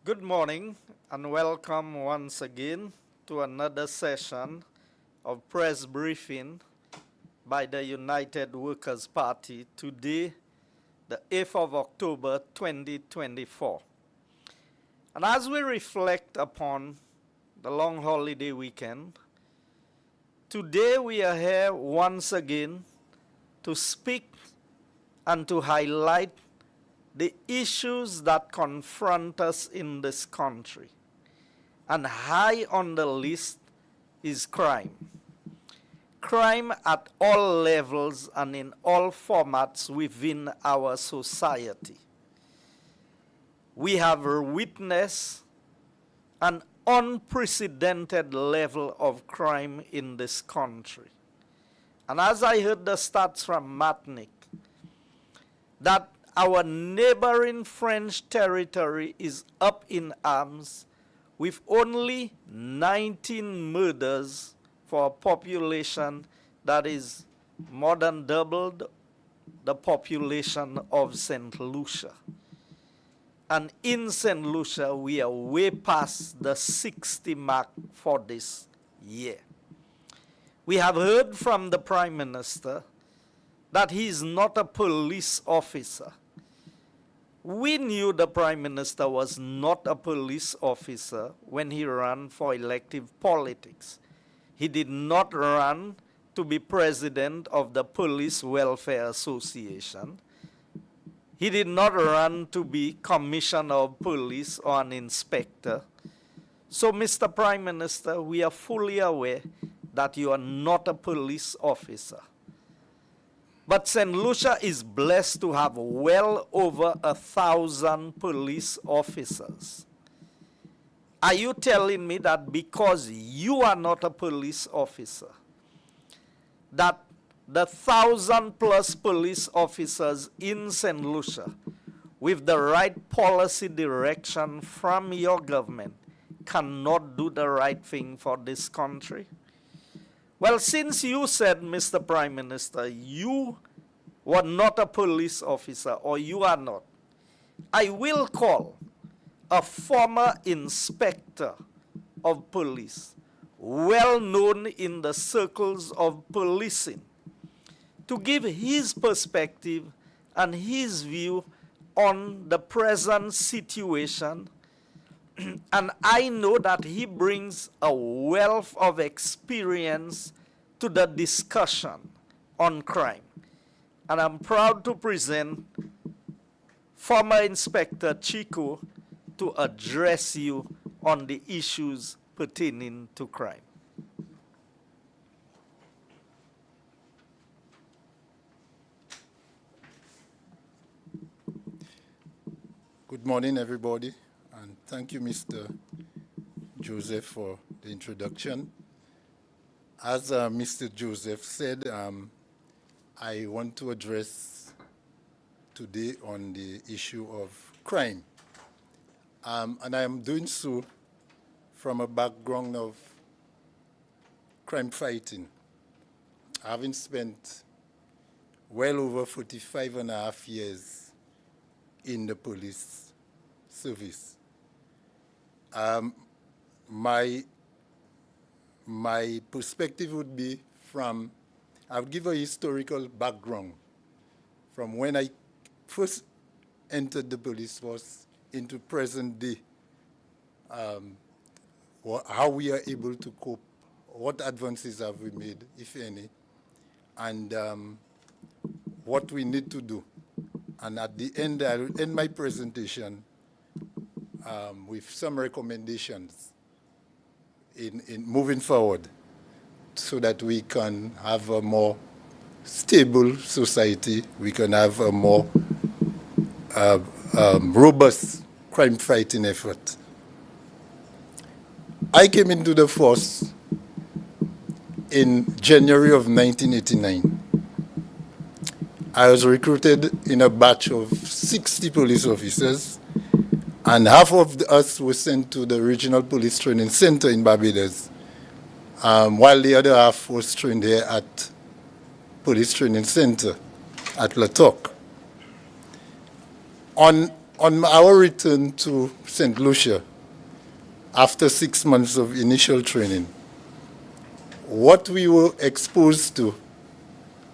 Good morning and welcome once again to another session of press briefing by the United Workers' Party today, the 8th of October 2024. And as we reflect upon the long holiday weekend, today we are here once again to speak and to highlight the issues that confront us in this country. And high on the list is crime. Crime at all levels and in all formats within our society. We have witnessed an unprecedented level of crime in this country. And as I heard the stats from Matnik, that our neighboring French territory is up in arms with only 19 murders for a population that is more than doubled the population of St. Lucia. And in St. Lucia, we are way past the 60 mark for this year. We have heard from the Prime Minister that he is not a police officer. We knew the Prime Minister was not a police officer when he ran for elective politics. He did not run to be president of the Police Welfare Association. He did not run to be commissioner of police or an inspector. So, Mr. Prime Minister, we are fully aware that you are not a police officer. But St. Lucia is blessed to have well over 1,000 police officers. Are you telling me that because you are not a police officer, that the 1,000+ police officers in St. Lucia, with the right policy direction from your government, cannot do the right thing for this country? Well, since you said, Mr. Prime Minister, you were not a police officer, or you are not, I will call a former inspector of police, well known in the circles of policing, to give his perspective and his view on the present situation. And I know that he brings a wealth of experience to the discussion on crime. And I'm proud to present former Inspector Chico to address you on the issues pertaining to crime. Good morning, everybody. And thank you, Mr. Joseph, for the introduction. As Mr. Joseph said, I want to address today on the issue of crime. And I am doing so from a background of crime fighting, having spent well over 45 and a half years in the police service. My perspective would be I'll give a historical background from when I first entered the police force into present day, how we are able to cope, what advances have we made, if any, and what we need to do. And at the end, I'll end my presentation with some recommendations in moving forward so that we can have a more stable society, we can have a more robust crime fighting effort. I came into the force in January of 1989. I was recruited in a batch of 60 police officers, and half of us were sent to the Regional Police Training Center in Barbados, while the other half was trained here at Police Training Center at Latoc. On On our return to St. Lucia, after 6 months of initial training, what we were exposed to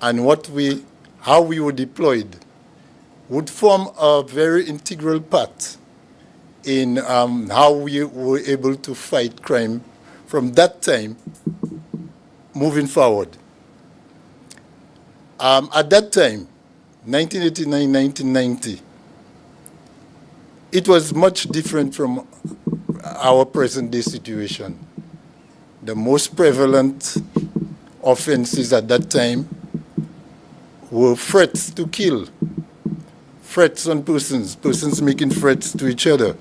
and how we were deployed would form a very integral part in how we were able to fight crime from that time moving forward. At that time, 1989, 1990, it was much different from our present day situation. The most prevalent offenses at that time were threats to kill, threats on persons, persons making threats to each other.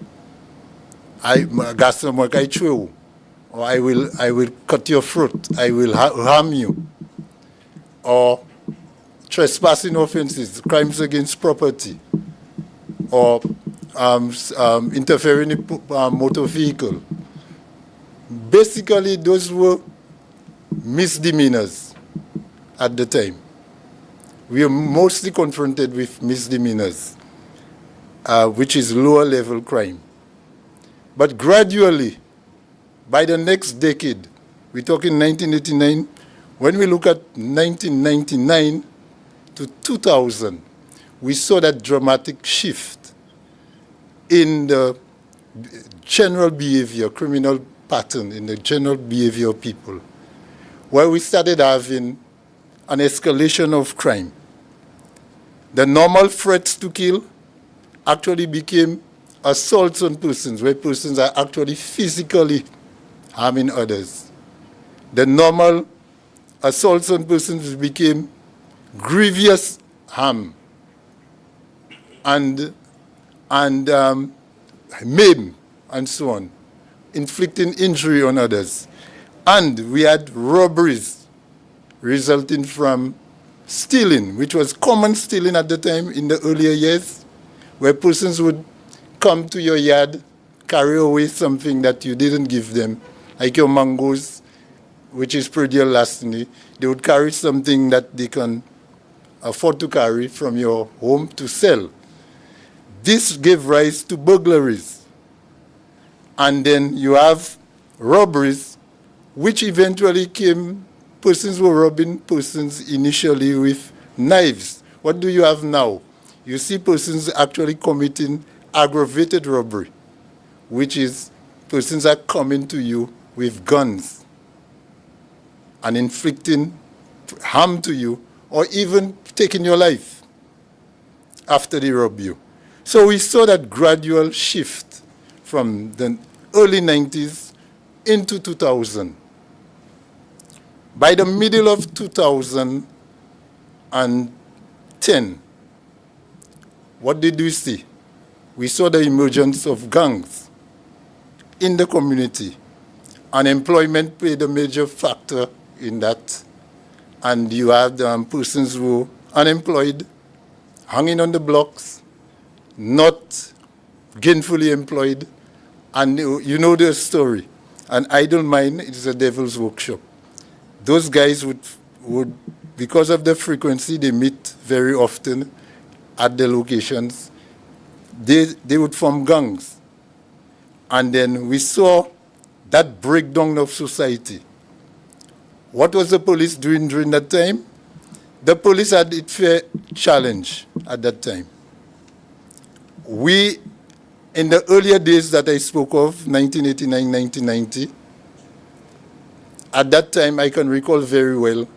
I or I will cut your throat, I will harm you, or trespassing offenses, crimes against property, or interfering in motor vehicle. Basically, those were misdemeanors at the time. We are mostly confronted with misdemeanors, which is lower level crime. But gradually, by the next decade, we're talking 1989, when we look at 1999 to 2000, we saw that dramatic shift in the general behavior, criminal pattern, in the general behavior of people, where we started having an escalation of crime. The normal threats to kill actually became assaults on persons, where persons are actually physically harming others. The normal assaults on persons became grievous harm and maim and so on, inflicting injury on others. And we had robberies resulting from stealing, which was common stealing at the time in the earlier years, where persons would come to your yard, carry away something that you didn't give them, like your mangoes, which is pretty elastically. They would carry something that they can afford to carry from your home to sell. This gave rise to burglaries. And then you have robberies, which eventually came, persons were robbing persons initially with knives. What do you have now? You see persons actually committing aggravated robbery, which is persons are coming to you with guns and inflicting harm to you or even taking your life after they rob you. So we saw that gradual shift from the early 90s into 2000. By the middle of 2010, what did we see? We saw the emergence of gangs in the community. Unemployment played a major factor in that. And you had persons who were unemployed, hanging on the blocks, not gainfully employed. And you know the story. An idle mind is a devil's workshop. Those guys would, because of the frequency they meet very often at the locations, they would form gangs. And then we saw that breakdown of society. What was the police doing during that time? The police had its fair challenge at that time. We, in the earlier days that I spoke of, 1989, 1990, at that time I can recall very well,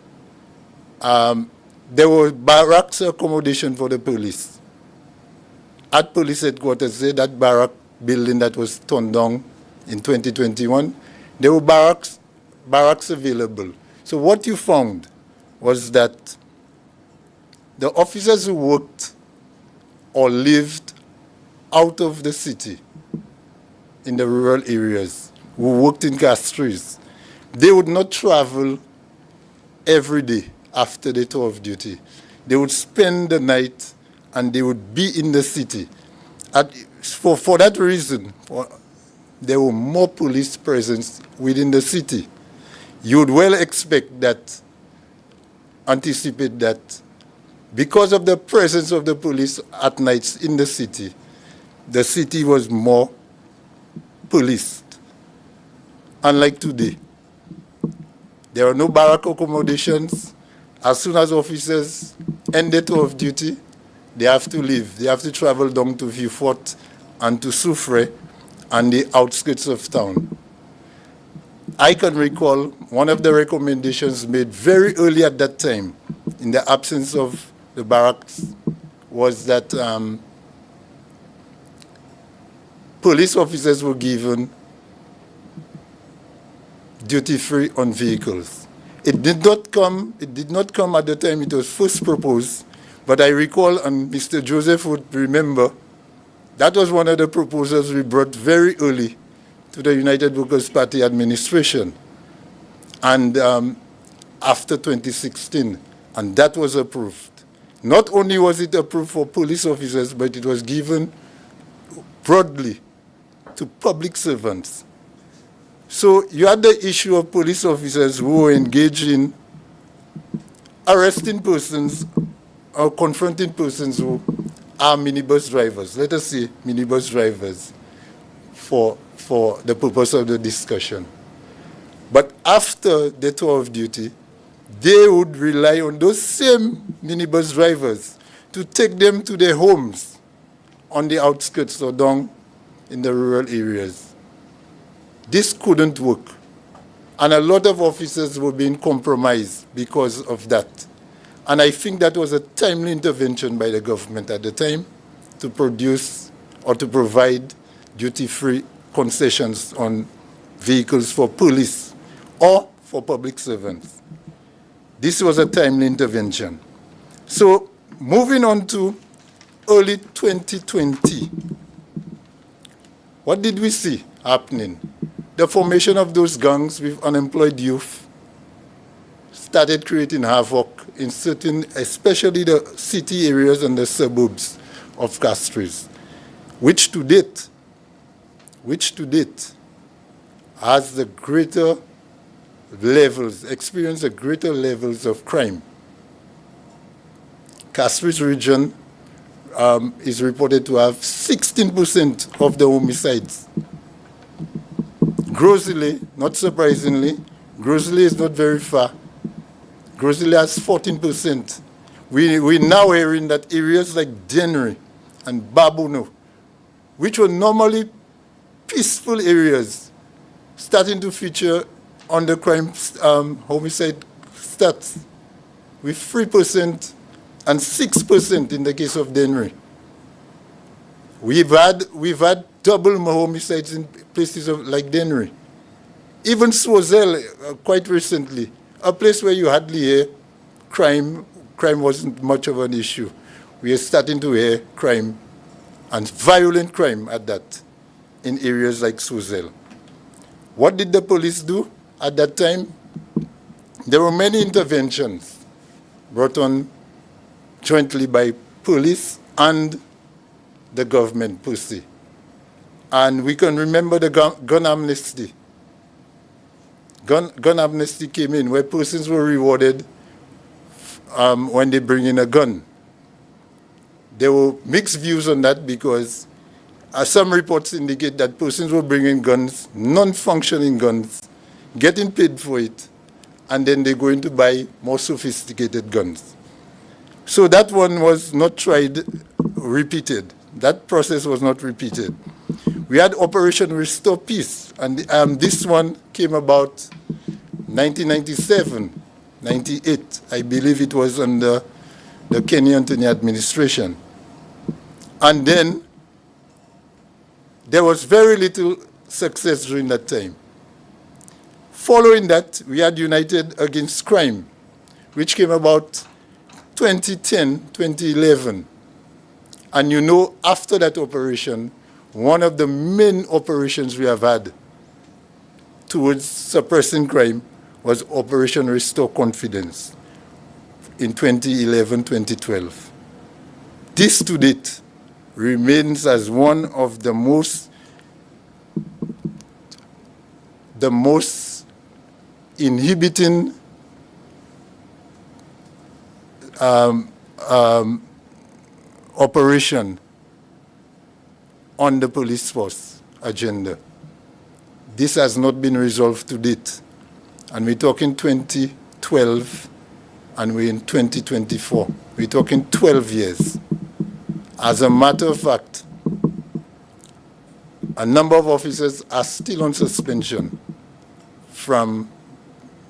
there were barracks accommodation for the police. At police headquarters, that barrack building that was torn down in 2021, there were barracks available. So what you found was that the officers who worked or lived out of the city in the rural areas, who worked in castries, they would not travel every day after the tour of duty. They would spend the night and they would be in the city. For that reason, there were more police presence within the city. You would well expect that, anticipate that, because of the presence of the police at nights in the city, the city was more policed. Unlike today, there are no barrack accommodations. As soon as officers end their tour of duty, they have to leave. They have to travel down to Vieux-Fort and to Soufrière and the outskirts of town. I can recall one of the recommendations made very early at that time, in the absence of the barracks, was that police officers were given duty-free on vehicles. It did not come at the time it was first proposed, but I recall, and Mr. Joseph would remember, that was one of the proposals we brought very early to the United Workers' Party administration, and after 2016, and that was approved. Not only was it approved for police officers, but it was given broadly to public servants. So you had the issue of police officers who were engaged in arresting persons or confronting persons who are minibus drivers. Let us say minibus drivers for the purpose of the discussion. But after the tour of duty, they would rely on those same minibus drivers to take them to their homes on the outskirts or down in the rural areas. This couldn't work. And a lot of officers were being compromised because of that. And I think that was a timely intervention by the government at the time to produce or to provide duty-free concessions on vehicles for police or for public servants. This was a timely intervention. So moving on to early 2020, what did we see happening? The formation of those gangs with unemployed youth started creating havoc in certain, especially the city areas and the suburbs of Castries, which to date has the greater levels, experienced the greater levels of crime. Castries region is reported to have 16% of the homicides. Grosley, not surprisingly, Grosley is not very far. Grosley has 14%. We're now hearing that areas like Dennery and Babuno, which were normally peaceful areas, starting to feature on the crime homicide stats, with 3% and 6% in the case of Dennery. We've had double more homicides in places like Dennery. Even Sozel, quite recently, a place where you hardly hear crime wasn't much of an issue. We are starting to hear crime, and violent crime at that, in areas like Sozel. What did the police do at that time? There were many interventions brought on jointly by police and the government per se. And we can remember the gun amnesty. Gun amnesty came in where persons were rewarded when they bring in a gun. There were mixed views on that because some reports indicate that persons were bringing guns, non-functioning guns, getting paid for it, and then they're going to buy more sophisticated guns. So that one was not repeated. That process was not repeated. We had Operation Restore Peace, and this one came about 1997, 98. I believe it was under the Kenny Anthony administration. And then there was very little success during that time. Following that, we had United Against Crime, which came about 2010, 2011. And you know, after that operation, one of the main operations we have had towards suppressing crime was Operation Restore Confidence in 2011, 2012. This to date remains as one of the most inhibiting operation on the police force agenda. This has not been resolved to date. And we're talking 2012 and we're in 2024. We're talking 12 years. As a matter of fact, a number of officers are still on suspension from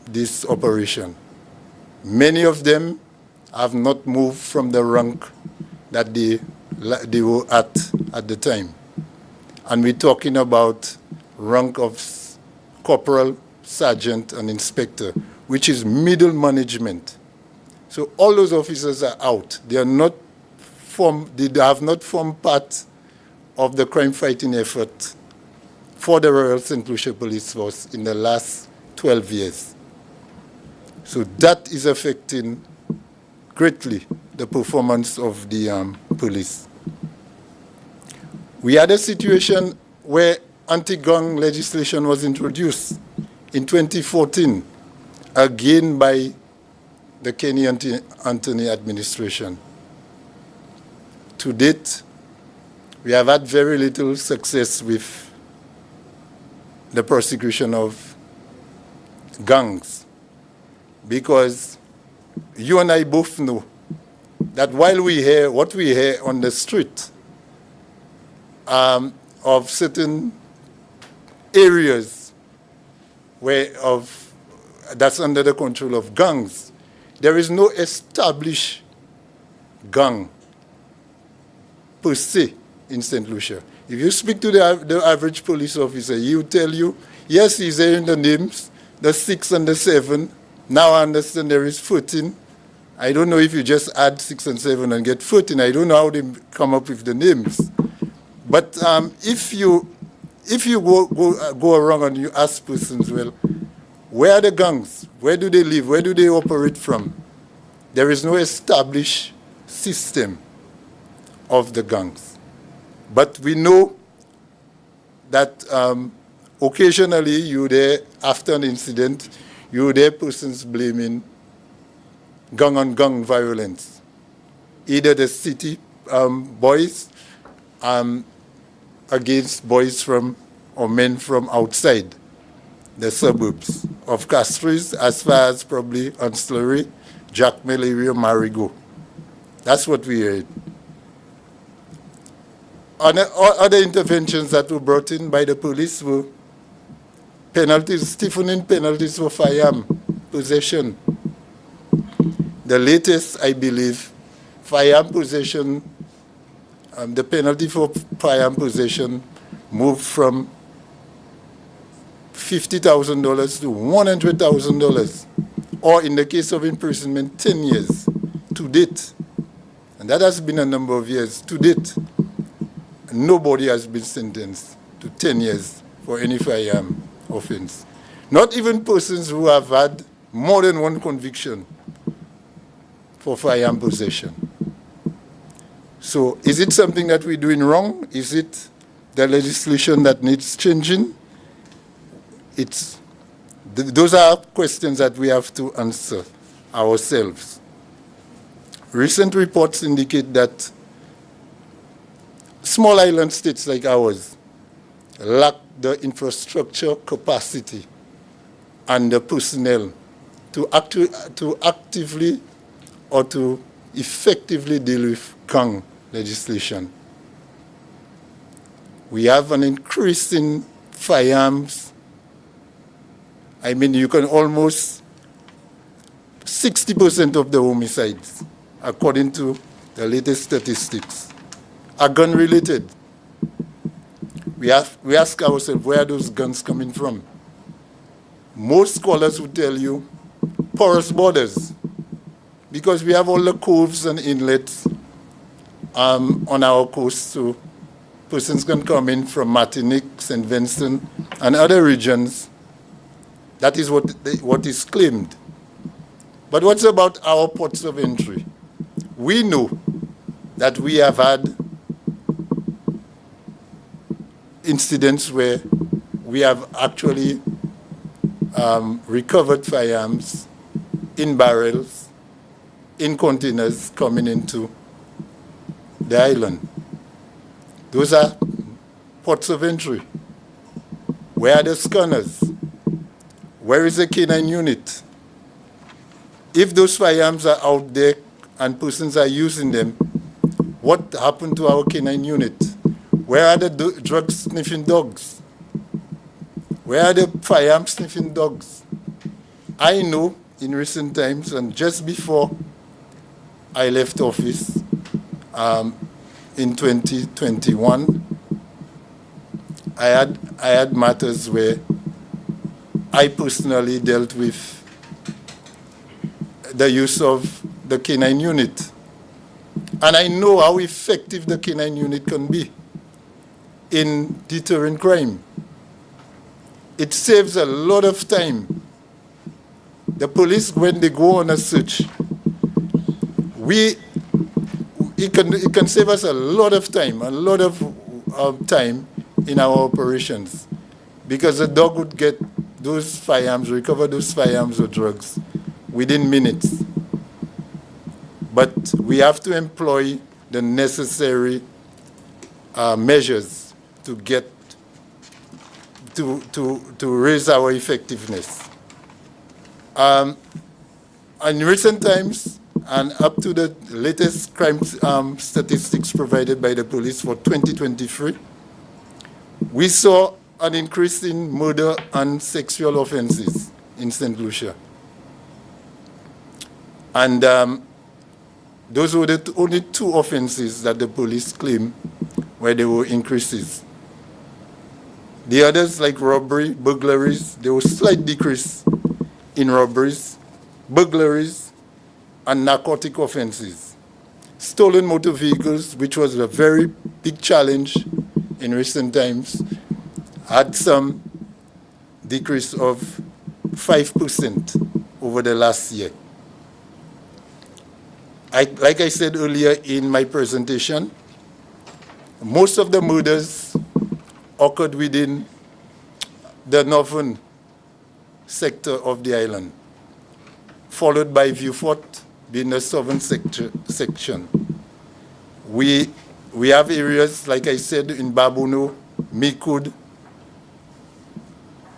this operation. Many of them have not moved from the rank that they were at the time. And we're talking about rank of corporal, sergeant, and inspector, which is middle management. So all those officers are out. They have not formed part of the crime-fighting effort for the Royal St. Lucia Police Force in the last 12 years. So that is affecting greatly the performance of the police. We had a situation where anti-gang legislation was introduced in 2014, again by the Kenny Anthony administration. To date, we have had very little success with the prosecution of gangs, because you and I both know that while we hear what we hear on the street of certain areas that's under the control of gangs, there is no established gang per se in St. Lucia. If you speak to the average police officer, he will tell you, yes, he's hearing the names, the 6 and the 7. Now I understand there is 14. I don't know if you just add 6 and 7 and get 14. I don't know how they come up with the names. But if you go around and you ask persons, well, where are the gangs? Where do they live? Where do they operate from? There is no established system of the gangs. But we know that occasionally you there, after an incident, you there persons blaming gang-on-gang violence. Either the city boys against boys from, or men from outside the suburbs of Castries, as far as probably Ancillary, Jackmel area, Marigot. That's what we heard. Other interventions that were brought in by the police were penalties, stiffening penalties for firearm possession. The latest, I believe, firearm possession, the penalty for firearm possession moved from $50,000 to $100,000, or in the case of imprisonment, 10 years to date. And that has been a number of years to date. Nobody has been sentenced to 10 years for any firearm offense. Not even persons who have had more than one conviction for firearm possession. So is it something that we're doing wrong? Is it the legislation that needs changing? Those are questions that we have to answer ourselves. Recent reports indicate that small island states like ours lack the infrastructure capacity and the personnel to actively or to effectively deal with gang legislation. We have an increase in firearms. I mean, you can almost 60% of the homicides, according to the latest statistics, are gun-related. We ask ourselves, where are those guns coming from? Most scholars would tell you porous borders, because we have all the coves and inlets on our coast, so persons can come in from Martinique, St. Vincent, and other regions. That is what is claimed. But what's about our ports of entry? We know that we have had incidents where we have actually recovered firearms in barrels, in containers coming into the island. Those are ports of entry? Where are the scanners? Where is the canine unit? If those firearms are out there and persons are using them, what happened to our canine unit? Where are the drug sniffing dogs? Where are the firearm sniffing dogs? I know in recent times, and just before I left office in 2021, I had matters where I personally dealt with the use of the canine unit. And I know how effective the canine unit can be in deterring crime. It saves a lot of time. The police, when they go on a search, it can save us a lot of time time in our operations, because the dog would get those firearms, recover those firearms or drugs within minutes. But we have to employ the necessary measures to get to raise our effectiveness. In recent times, and up to the latest crime statistics provided by the police for 2023, we saw an increase in murder and sexual offenses in St. Lucia. And those were the only two offenses that the police claim where there were increases. The others, like robbery, burglaries, there was a slight decrease in robberies, burglaries, and narcotic offenses. Stolen motor vehicles, which was a very big challenge in recent times, had some decrease of 5% over the last year. Like I said earlier in my presentation, most of the murders occurred within the northern sector of the island, followed by Vieux-Fort being the southern section. We have areas, like I said, in Babono, Mikud,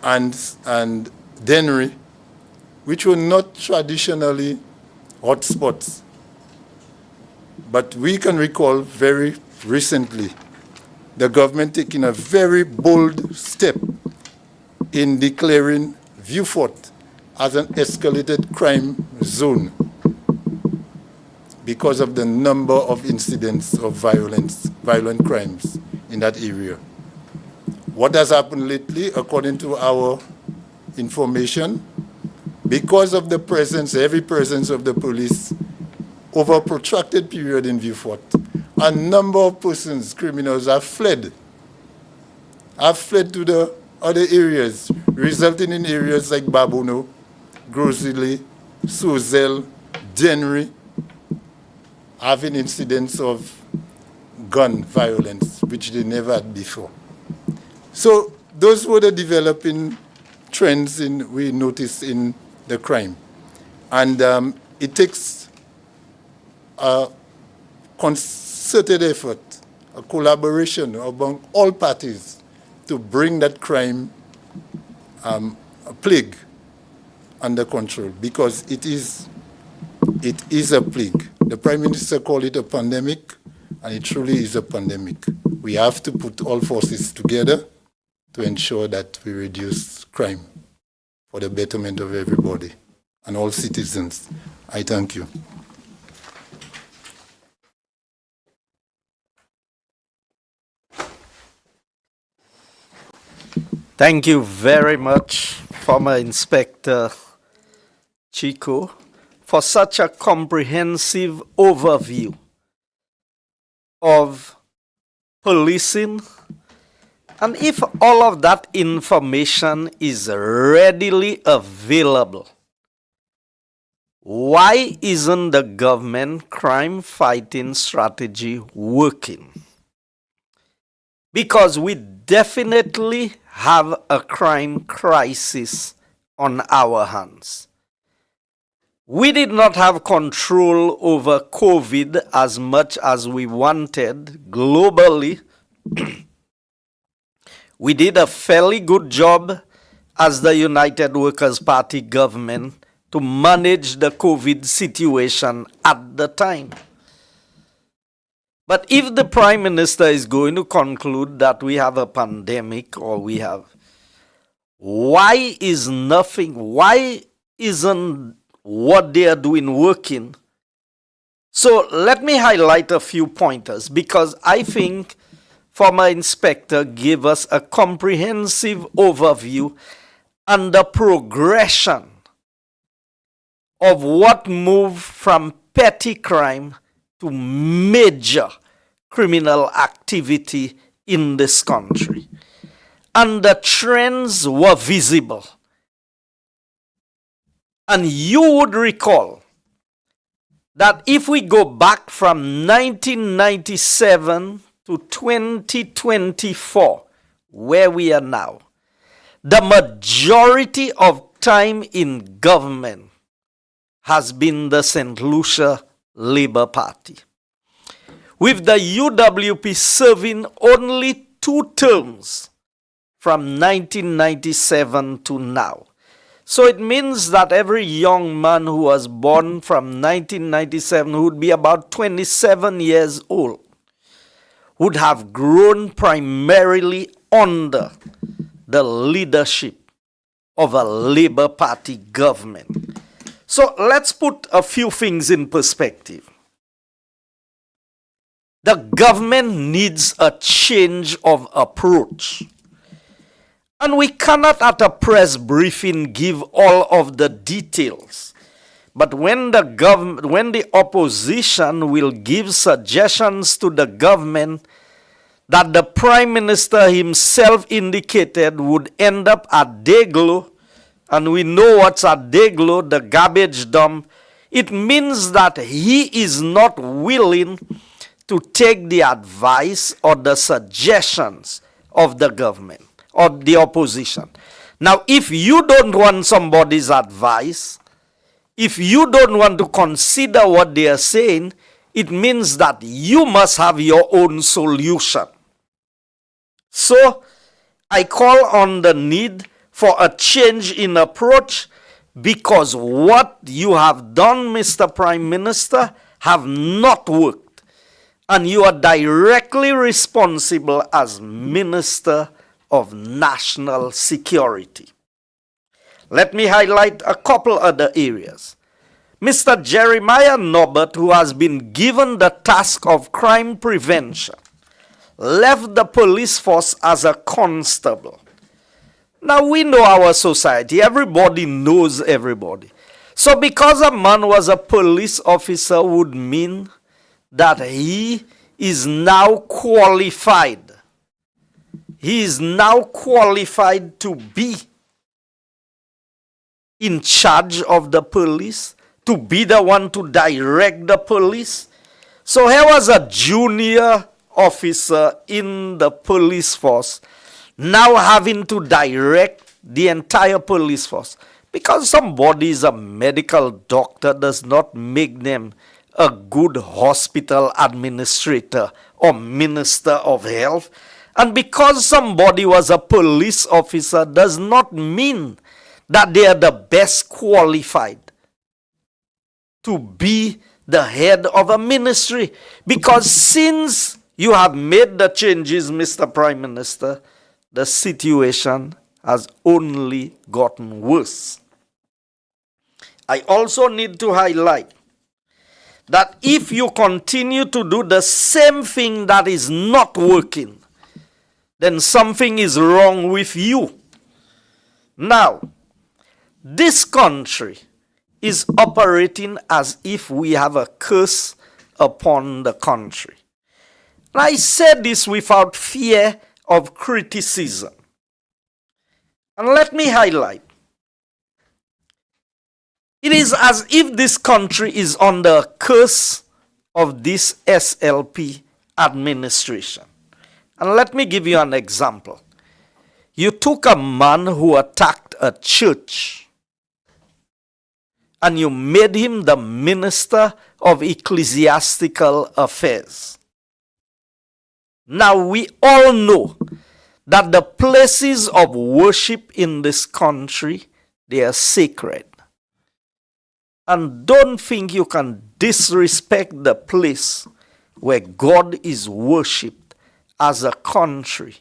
and Dennery, which were not traditionally hotspots. But we can recall very recently the government taking a very bold step in declaring Vieux-Fort as an escalated crime zone because of the number of incidents of violent crimes in that area. What has happened lately, according to our information, because of the heavy presence of the police over a protracted period in Vieux-Fort, a number of persons, criminals, have fled to the other areas, resulting in areas like Babono, Grosili, Sozel, Dennery, having incidents of gun violence, which they never had before. So those were the developing trends we noticed in the crime. And it takes a concerted effort, a collaboration among all parties to bring that crime plague under control, because it is a plague. The Prime Minister called it a pandemic, and it truly is a pandemic. We have to put all forces together to ensure that we reduce crime for the betterment of everybody and all citizens. I thank you. Thank you very much, former Inspector Chico, for such a comprehensive overview of policing. And if all of that information is readily available, why isn't the government crime fighting strategy working? Because we definitely have a crime crisis on our hands. We did not have control over COVID as much as we wanted globally We did a fairly good job as the United Workers' Party government to manage the COVID situation at the time. But if the Prime Minister is going to conclude that we have a pandemic or why isn't what they are doing working? So let me highlight a few pointers, because I think former inspector gave us a comprehensive overview and the progression of what moved from petty crime to major criminal activity in this country. And the trends were visible. And you would recall that if we go back from 1997 to 2024, where we are now, the majority of time in government has been the St. Lucia Labour Party, with the UWP serving only 2 terms from 1997 to now. So it means that every young man who was born from 1997, who would be about 27 years old, would have grown primarily under the leadership of a Labour Party government. So let's put a few things in perspective. The government needs a change of approach. And we cannot at a press briefing give all of the details. But when the opposition will give suggestions to the government that the Prime Minister himself indicated would end up at Deglo, and we know what's at Deglo, the garbage dump, it means that he is not willing to take the advice or the suggestions of the government or the opposition. Now, if you don't want somebody's advice, if you don't want to consider what they are saying, it means that you must have your own solution. So, I call on the need for a change in approach, because what you have done, Mr. Prime Minister, have not worked. And you are directly responsible as Minister of National Security. Let me highlight a couple other areas. Mr. Jeremiah Norbert, who has been given the task of crime prevention, left the police force as a constable. Now we know our society, everybody knows everybody. So because a man was a police officer would mean that he is now qualified. He is now qualified to be in charge of the police, to be the one to direct the police. So here was a junior officer in the police force now having to direct the entire police force. Because somebody is a medical doctor does not make them a good hospital administrator or minister of health. And because somebody was a police officer does not mean that they are the best qualified to be the head of a ministry. Because since you have made the changes, Mr. Prime Minister, the situation has only gotten worse. I also need to highlight that if you continue to do the same thing that is not working, then something is wrong with you. Now, this country is operating as if we have a curse upon the country. And I said this without fear of criticism. And let me highlight. It is as if this country is under a curse of this SLP administration. And let me give you an example. You took a man who attacked a church and you made him the Minister of Ecclesiastical Affairs. Now we all know that the places of worship in this country, they are sacred. And don't think you can disrespect the place where God is worshipped as a country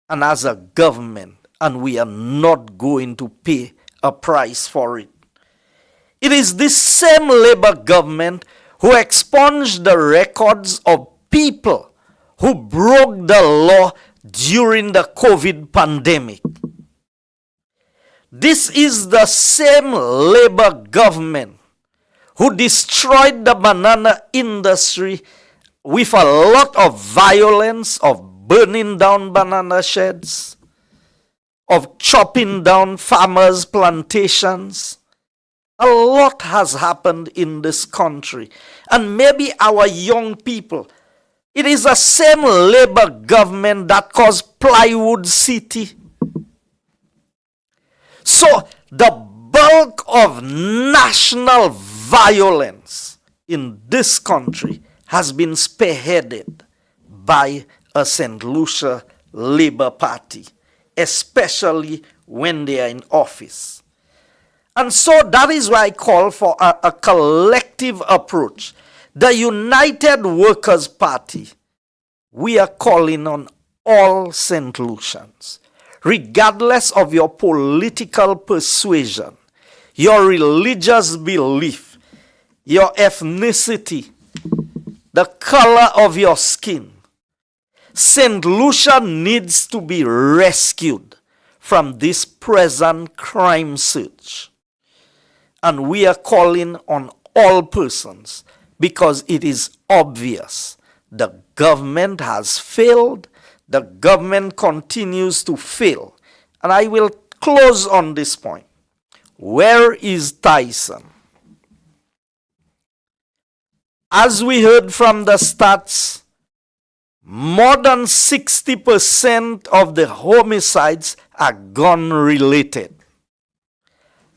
and as a government, and we are not going to pay a price for it. It is this same Labour government who expunged the records of people who broke the law during the COVID pandemic. This is the same Labour government who destroyed the banana industry with a lot of violence, of burning down banana sheds, of chopping down farmers' plantations. A lot has happened in this country. And maybe our young people, it is the same Labour government that caused Plywood City. So the bulk of national violence in this country has been spearheaded by a St. Lucia Labour Party, especially when they are in office. And so that is why I call for a collective approach. The United Workers' Party, we are calling on all St. Lucians, regardless of your political persuasion, your religious belief, your ethnicity, the color of your skin. St. Lucia needs to be rescued from this present crime surge. And we are calling on all persons because it is obvious the government has failed, the government continues to fail. And I will close on this point. Where is Tyson? As we heard from the stats, more than 60% of the homicides are gun-related.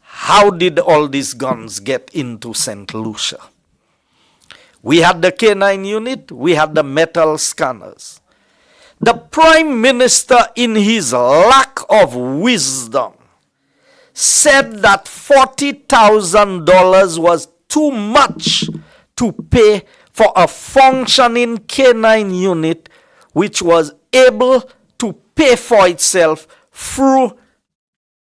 How did all these guns get into St. Lucia? We had the K9 unit, we had the metal scanners. The Prime Minister, in his lack of wisdom, said that $40,000 was too much to pay for a functioning K9 unit which was able to pay for itself through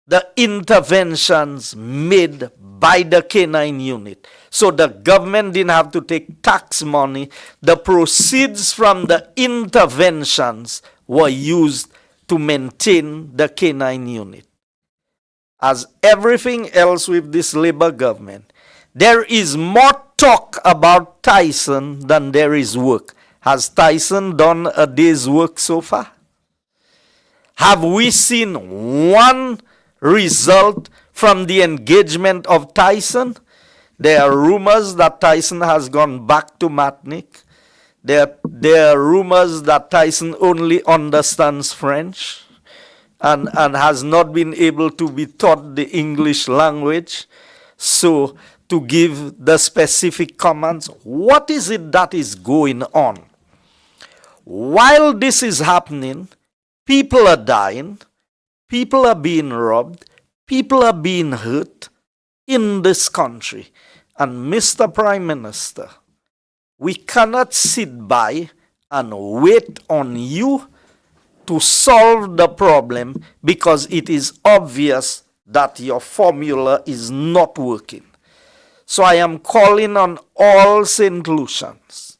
the interventions made by the K9 unit. So the government didn't have to take tax money. The proceeds from the interventions were used to maintain the K9 unit. As everything else with this Labour government, there is more talk about Tyson than there is work. Has Tyson done a day's work so far? Have we seen one result from the engagement of Tyson? There are rumors that Tyson has gone back to Martinique. There are rumors that Tyson only understands French and has not been able to be taught the English language. So, to give the specific comments, what is it that is going on? While this is happening, people are dying, people are being robbed, people are being hurt in this country. And Mr. Prime Minister, we cannot sit by and wait on you to solve the problem because it is obvious that your formula is not working. So I am calling on all St. Lucians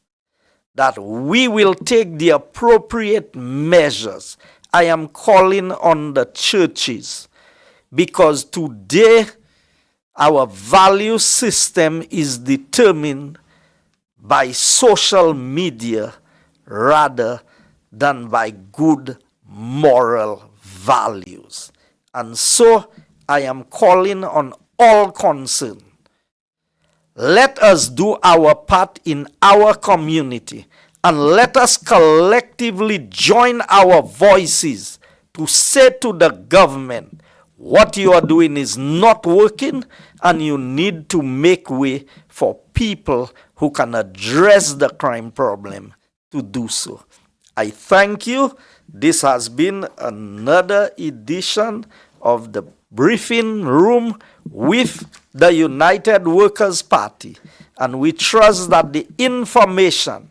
that we will take the appropriate measures. I am calling on the churches because today our value system is determined by social media rather than by good moral values. And so I am calling on all concerned. Let us do our part in our community and let us collectively join our voices to say to the government, what you are doing is not working and you need to make way for people who can address the crime problem to do so. I thank you. This has been another edition of the briefing room with the United Workers' Party. And we trust that the information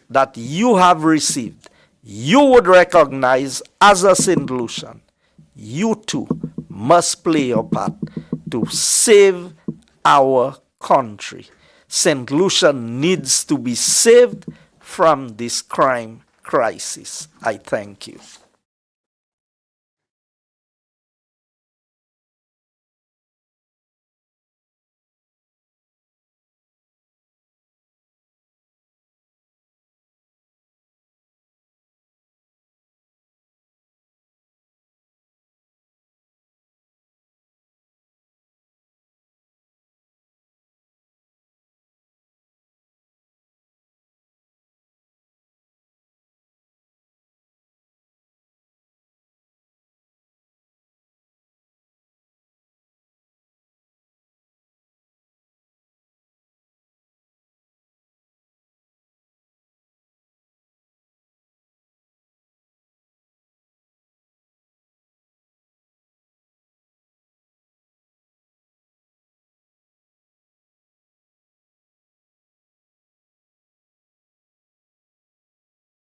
that you have received, you would recognize as a St. Lucian. You too must play your part to save our country. St. Lucia needs to be saved from this crime crisis. I thank you.